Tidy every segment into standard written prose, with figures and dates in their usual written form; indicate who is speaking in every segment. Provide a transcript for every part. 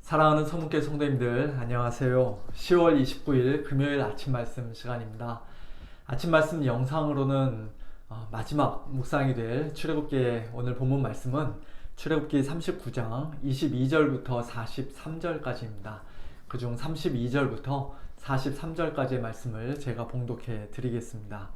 Speaker 1: 사랑하는 서문교회 성도님들 안녕하세요. 10월 29일 금요일 아침 말씀 시간입니다. 아침 말씀 영상으로는 마지막 묵상이 될 출애굽기의 오늘 본문 말씀은 출애굽기 39장 22절부터 43절까지입니다. 그중 32절부터 43절까지의 말씀을 제가 봉독해 드리겠습니다.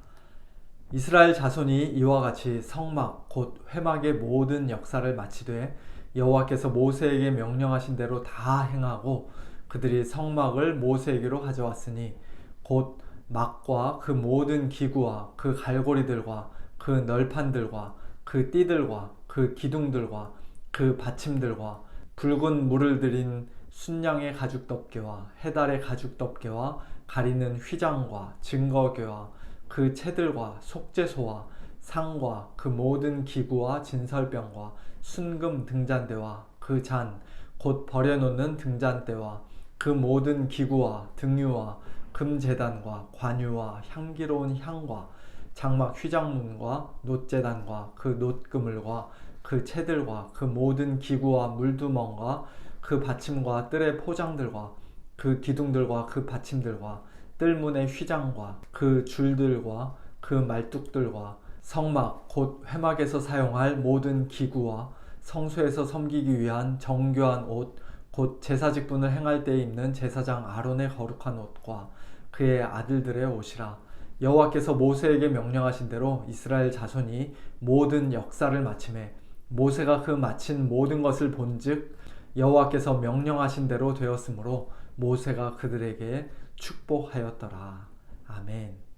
Speaker 1: 이스라엘 자손이 이와 같이 성막 곧 회막의 모든 역사를 마치되 여호와께서 모세에게 명령하신 대로 다 행하고 그들이 성막을 모세에게로 가져왔으니 곧 막과 그 모든 기구와 그 갈고리들과 그 널판들과 그 띠들과 그 기둥들과 그 받침들과 붉은 물을 들인 순양의 가죽 덮개와 해달의 가죽 덮개와 가리는 휘장과 증거궤와 그 채들과 속죄소와 상과 그 모든 기구와 진설병과 순금 등잔대와 그 잔 곧 버려놓는 등잔대와 그 모든 기구와 등유와 금제단과 관유와 향기로운 향과 장막 휘장문과 놋제단과 그 놋그물과 그 채들과 그 모든 기구와 물두멍과 그 받침과 뜰의 포장들과 그 기둥들과 그 받침들과 뜰문의 휘장과 그 줄들과 그 말뚝들과 성막 곧 회막에서 사용할 모든 기구와 성소에서 섬기기 위한 정교한 옷 곧 제사 직분을 행할 때에 입는 제사장 아론의 거룩한 옷과 그의 아들들의 옷이라. 여호와께서 모세에게 명령하신 대로 이스라엘 자손이 모든 역사를 마침에 모세가 그 마친 모든 것을 본즉 여호와께서 명령하신 대로 되었으므로 모세가 그들에게 축복하였더라. 아멘.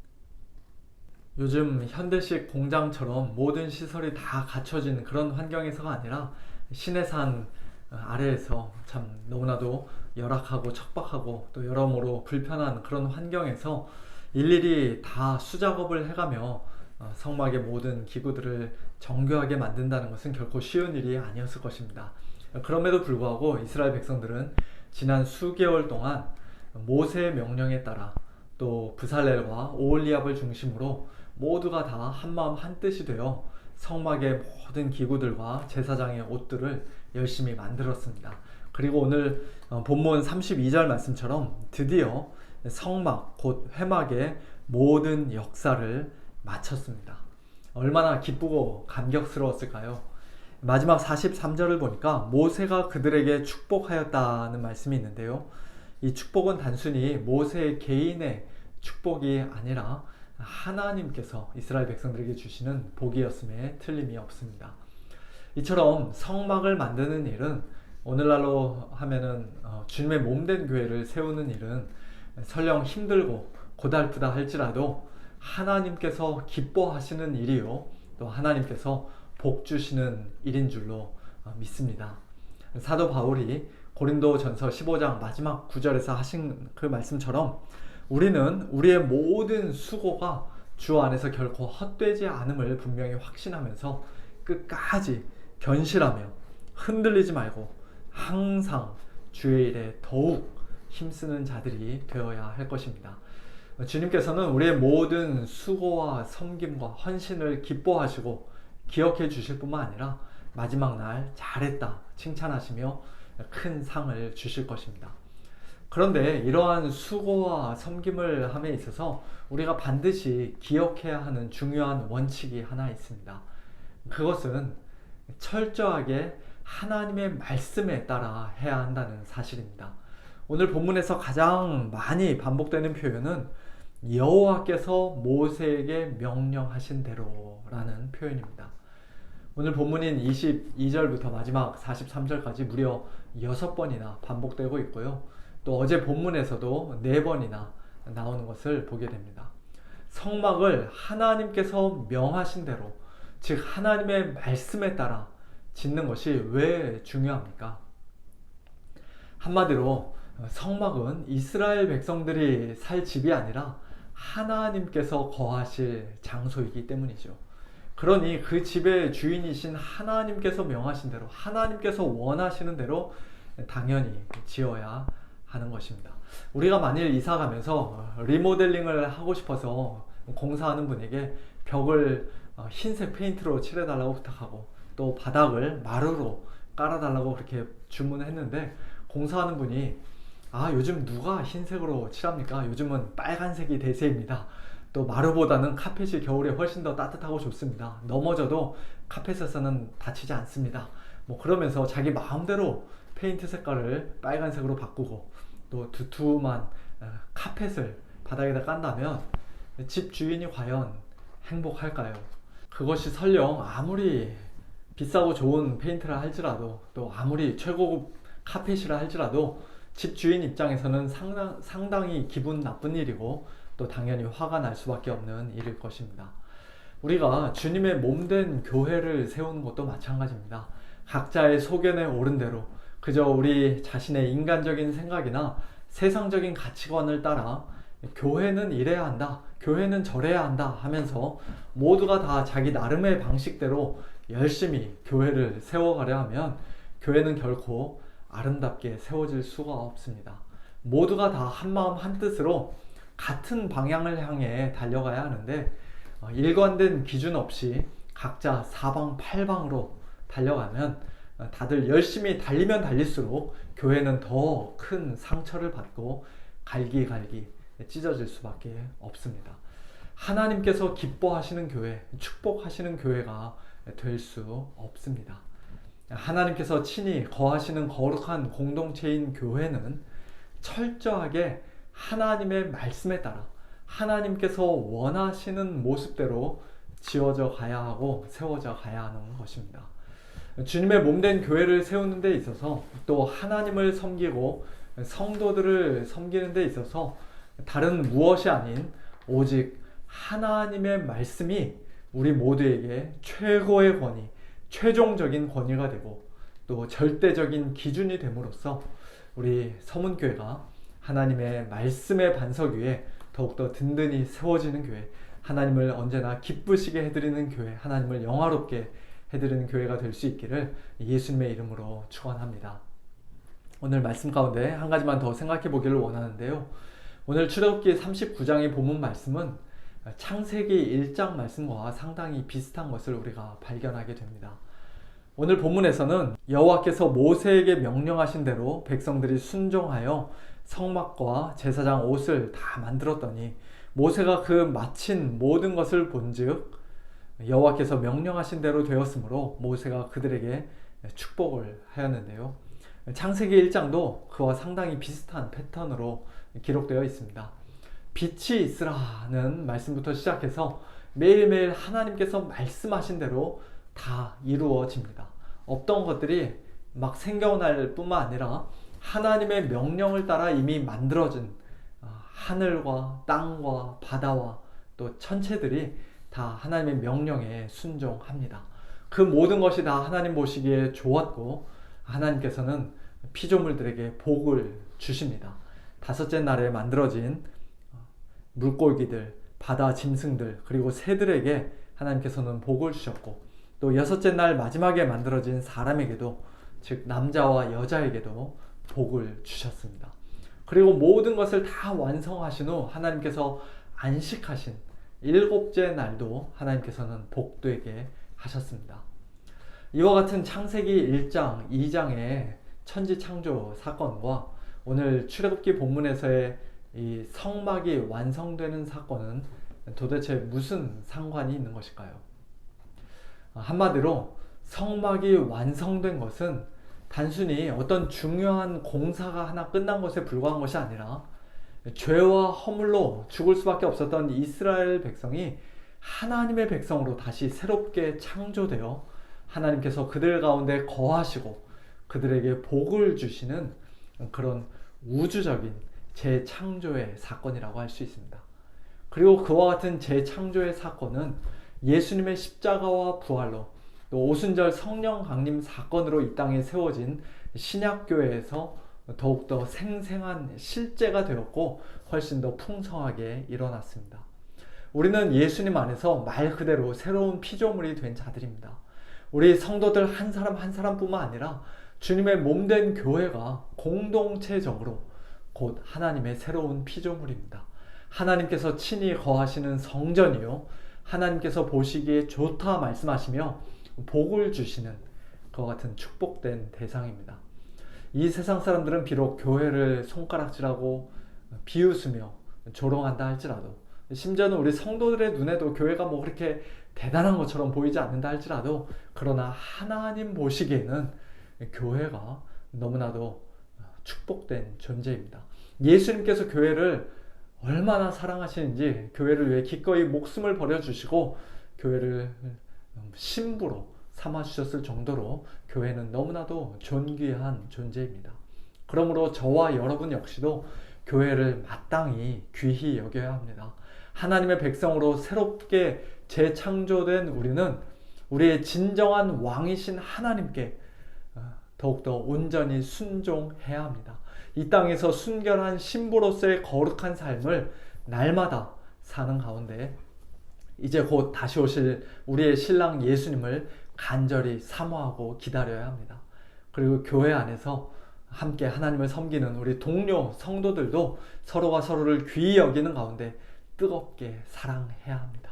Speaker 1: 요즘 현대식 공장처럼 모든 시설이 다 갖춰진 그런 환경에서가 아니라 시내산 아래에서 참 너무나도 열악하고 척박하고 또 여러모로 불편한 그런 환경에서 일일이 다 수작업을 해가며 성막의 모든 기구들을 정교하게 만든다는 것은 결코 쉬운 일이 아니었을 것입니다. 그럼에도 불구하고 이스라엘 백성들은 지난 수개월 동안 모세의 명령에 따라 또 브살렐과 오홀리압을 중심으로 모두가 다 한마음 한뜻이 되어 성막의 모든 기구들과 제사장의 옷들을 열심히 만들었습니다. 그리고 오늘 본문 32절 말씀처럼 드디어 성막 곧 회막의 모든 역사를 마쳤습니다. 얼마나 기쁘고 감격스러웠을까요? 마지막 43절을 보니까 모세가 그들에게 축복하였다는 말씀이 있는데요. 이 축복은 단순히 모세 개인의 축복이 아니라 하나님께서 이스라엘 백성들에게 주시는 복이었음에 틀림이 없습니다. 이처럼 성막을 만드는 일은 오늘날로 하면은 주님의 몸된 교회를 세우는 일은 설령 힘들고 고달프다 할지라도 하나님께서 기뻐하시는 일이요 또 하나님께서 복 주시는 일인 줄로 믿습니다. 사도 바울이 고린도전서 15장 마지막 9절에서 하신 그 말씀처럼 우리는 우리의 모든 수고가 주 안에서 결코 헛되지 않음을 분명히 확신하면서 끝까지 견실하며 흔들리지 말고 항상 주의 일에 더욱 힘쓰는 자들이 되어야 할 것입니다. 주님께서는 우리의 모든 수고와 섬김과 헌신을 기뻐하시고 기억해 주실 뿐만 아니라 마지막 날 잘했다 칭찬하시며 큰 상을 주실 것입니다. 그런데 이러한 수고와 섬김을 함에 있어서 우리가 반드시 기억해야 하는 중요한 원칙이 하나 있습니다. 그것은 철저하게 하나님의 말씀에 따라 해야 한다는 사실입니다. 오늘 본문에서 가장 많이 반복되는 표현은 여호와께서 모세에게 명령하신 대로라는 표현입니다. 오늘 본문인 22절부터 마지막 43절까지 무려 6번이나 반복되고 있고요. 또 어제 본문에서도 4번이나 나오는 것을 보게 됩니다. 성막을 하나님께서 명하신 대로, 즉 하나님의 말씀에 따라 짓는 것이 왜 중요합니까? 한마디로 성막은 이스라엘 백성들이 살 집이 아니라 하나님께서 거하실 장소이기 때문이죠. 그러니 그 집의 주인이신 하나님께서 명하신 대로, 하나님께서 원하시는 대로 당연히 지어야 하는 것입니다. 우리가 만일 이사 가면서 리모델링을 하고 싶어서 공사하는 분에게 벽을 흰색 페인트로 칠해달라고 부탁하고 또 바닥을 마루로 깔아달라고 그렇게 주문을 했는데 공사하는 분이 요즘 누가 흰색으로 칠합니까? 요즘은 빨간색이 대세입니다. 또 마루보다는 카펫이 겨울에 훨씬 더 따뜻하고 좋습니다. 넘어져도 카펫에서는 다치지 않습니다. 뭐 그러면서 자기 마음대로 페인트 색깔을 빨간색으로 바꾸고 또 두툼한 카펫을 바닥에다 깐다면 집 주인이 과연 행복할까요? 그것이 설령 아무리 비싸고 좋은 페인트라 할지라도 또 아무리 최고급 카펫이라 할지라도 집 주인 입장에서는 상당히 기분 나쁜 일이고 또 당연히 화가 날 수밖에 없는 일일 것입니다. 우리가 주님의 몸된 교회를 세우는 것도 마찬가지입니다. 각자의 소견에 오른 대로 그저 우리 자신의 인간적인 생각이나 세상적인 가치관을 따라 교회는 이래야 한다, 교회는 저래야 한다 하면서 모두가 다 자기 나름의 방식대로 열심히 교회를 세워가려 하면 교회는 결코 아름답게 세워질 수가 없습니다. 모두가 다 한마음 한뜻으로 같은 방향을 향해 달려가야 하는데 일관된 기준 없이 각자 사방팔방으로 달려가면 다들 열심히 달리면 달릴수록 교회는 더 큰 상처를 받고 갈기갈기 찢어질 수밖에 없습니다. 하나님께서 기뻐하시는 교회, 축복하시는 교회가 될 수 없습니다. 하나님께서 친히 거하시는 거룩한 공동체인 교회는 철저하게 하나님의 말씀에 따라 하나님께서 원하시는 모습대로 지어져 가야 하고 세워져 가야 하는 것입니다. 주님의 몸된 교회를 세우는 데 있어서 또 하나님을 섬기고 성도들을 섬기는 데 있어서 다른 무엇이 아닌 오직 하나님의 말씀이 우리 모두에게 최고의 권위, 최종적인 권위가 되고 또 절대적인 기준이 됨으로써 우리 서문교회가 하나님의 말씀의 반석 위에 더욱더 든든히 세워지는 교회, 하나님을 언제나 기쁘시게 해드리는 교회, 하나님을 영화롭게 해드리는 교회가 될 수 있기를 예수님의 이름으로 축원합니다. 오늘 말씀 가운데 한 가지만 더 생각해 보기를 원하는데요. 오늘 출애굽기 39장의 본문 말씀은 창세기 1장 말씀과 상당히 비슷한 것을 우리가 발견하게 됩니다. 오늘 본문에서는 여호와께서 모세에게 명령하신 대로 백성들이 순종하여 성막과 제사장 옷을 다 만들었더니 모세가 그 마친 모든 것을 본즉 여호와께서 명령하신 대로 되었으므로 모세가 그들에게 축복을 하였는데요. 창세기 1장도 그와 상당히 비슷한 패턴으로 기록되어 있습니다. 빛이 있으라는 말씀부터 시작해서 매일매일 하나님께서 말씀하신 대로 다 이루어집니다. 없던 것들이 막 생겨날 뿐만 아니라 하나님의 명령을 따라 이미 만들어진 하늘과 땅과 바다와 또 천체들이 다 하나님의 명령에 순종합니다. 그 모든 것이 다 하나님 보시기에 좋았고 하나님께서는 피조물들에게 복을 주십니다. 다섯째 날에 만들어진 물고기들, 바다 짐승들, 그리고 새들에게 하나님께서는 복을 주셨고 또 여섯째 날 마지막에 만들어진 사람에게도, 즉 남자와 여자에게도 복을 주셨습니다. 그리고 모든 것을 다 완성하신 후 하나님께서 안식하신 일곱째 날도 하나님께서는 복되게 하셨습니다. 이와 같은 창세기 1장, 2장의 천지 창조 사건과 오늘 출애굽기 본문에서의 이 성막이 완성되는 사건은 도대체 무슨 상관이 있는 것일까요? 한마디로 성막이 완성된 것은 단순히 어떤 중요한 공사가 하나 끝난 것에 불과한 것이 아니라 죄와 허물로 죽을 수밖에 없었던 이스라엘 백성이 하나님의 백성으로 다시 새롭게 창조되어 하나님께서 그들 가운데 거하시고 그들에게 복을 주시는 그런 우주적인 재창조의 사건이라고 할 수 있습니다. 그리고 그와 같은 재창조의 사건은 예수님의 십자가와 부활로 또 오순절 성령 강림 사건으로 이 땅에 세워진 신약교회에서 더욱더 생생한 실제가 되었고 훨씬 더 풍성하게 일어났습니다. 우리는 예수님 안에서 말 그대로 새로운 피조물이 된 자들입니다. 우리 성도들 한 사람 한 사람뿐만 아니라 주님의 몸된 교회가 공동체적으로 곧 하나님의 새로운 피조물입니다. 하나님께서 친히 거하시는 성전이요 하나님께서 보시기에 좋다 말씀하시며 복을 주시는 그와 같은 축복된 대상입니다. 이 세상 사람들은 비록 교회를 손가락질하고 비웃으며 조롱한다 할지라도, 심지어는 우리 성도들의 눈에도 교회가 뭐 그렇게 대단한 것처럼 보이지 않는다 할지라도, 그러나 하나님 보시기에는 교회가 너무나도 축복된 존재입니다. 예수님께서 교회를 얼마나 사랑하시는지, 교회를 위해 기꺼이 목숨을 버려주시고 교회를 신부로 삼아주셨을 정도로 교회는 너무나도 존귀한 존재입니다. 그러므로 저와 여러분 역시도 교회를 마땅히 귀히 여겨야 합니다. 하나님의 백성으로 새롭게 재창조된 우리는 우리의 진정한 왕이신 하나님께 더욱더 온전히 순종해야 합니다. 이 땅에서 순결한 신부로서의 거룩한 삶을 날마다 사는 가운데 이제 곧 다시 오실 우리의 신랑 예수님을 간절히 사모하고 기다려야 합니다. 그리고 교회 안에서 함께 하나님을 섬기는 우리 동료 성도들도 서로가 서로를 귀히 여기는 가운데 뜨겁게 사랑해야 합니다.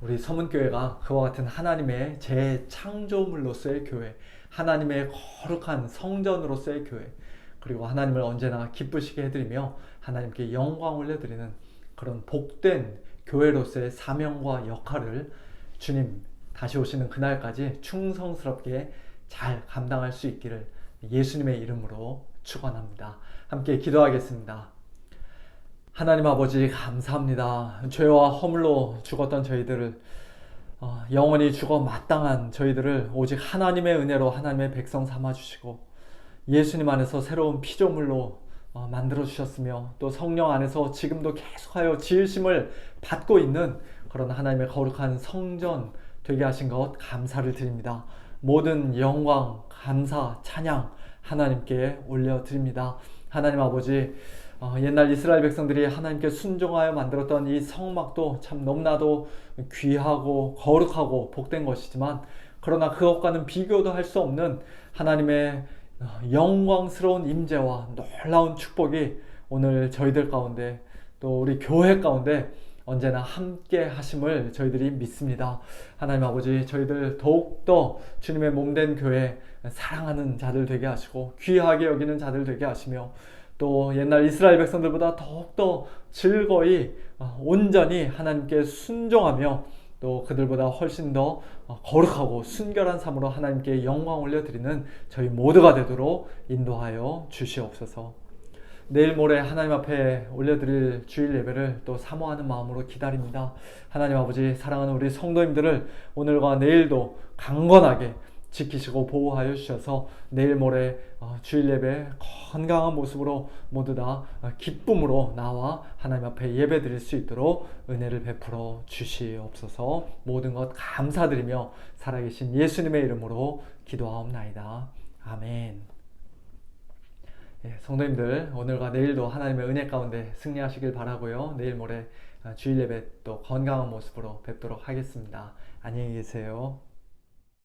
Speaker 1: 우리 서문교회가 그와 같은 하나님의 재창조물로서의 교회, 하나님의 거룩한 성전으로서의 교회, 그리고 하나님을 언제나 기쁘시게 해드리며 하나님께 영광 올려드리는 그런 복된 교회로서의 사명과 역할을 주님 다시 오시는 그날까지 충성스럽게 잘 감당할 수 있기를 예수님의 이름으로 축원합니다. 함께 기도하겠습니다. 하나님 아버지, 감사합니다. 죄와 허물로 죽었던 저희들을, 영원히 죽어 마땅한 저희들을 오직 하나님의 은혜로 하나님의 백성 삼아주시고 예수님 안에서 새로운 피조물로 만들어 주셨으며, 또 성령 안에서 지금도 계속하여 지으심을 받고 있는 그런 하나님의 거룩한 성전 되게 하신 것 감사를 드립니다. 모든 영광, 감사, 찬양 하나님께 올려드립니다. 하나님 아버지, 옛날 이스라엘 백성들이 하나님께 순종하여 만들었던 이 성막도 참 너무나도 귀하고 거룩하고 복된 것이지만, 그러나 그것과는 비교도 할 수 없는 하나님의 영광스러운 임재와 놀라운 축복이 오늘 저희들 가운데, 또 우리 교회 가운데 언제나 함께 하심을 저희들이 믿습니다. 하나님 아버지, 저희들 더욱더 주님의 몸된 교회 사랑하는 자들 되게 하시고 귀하게 여기는 자들 되게 하시며, 또 옛날 이스라엘 백성들보다 더욱더 즐거이 온전히 하나님께 순종하며, 또 그들보다 훨씬 더 거룩하고 순결한 삶으로 하나님께 영광 올려드리는 저희 모두가 되도록 인도하여 주시옵소서. 내일 모레 하나님 앞에 올려드릴 주일 예배를 또 사모하는 마음으로 기다립니다. 하나님 아버지, 사랑하는 우리 성도님들을 오늘과 내일도 강건하게 지키시고 보호하여 주셔서 내일 모레 주일 예배 건강한 모습으로 모두 다 기쁨으로 나와 하나님 앞에 예배 드릴 수 있도록 은혜를 베풀어 주시옵소서. 모든 것 감사드리며 살아계신 예수님의 이름으로 기도하옵나이다. 아멘. 성도님들, 오늘과 내일도 하나님의 은혜 가운데 승리하시길 바라고요. 내일 모레 주일 예배 또 건강한 모습으로 뵙도록 하겠습니다. 안녕히 계세요.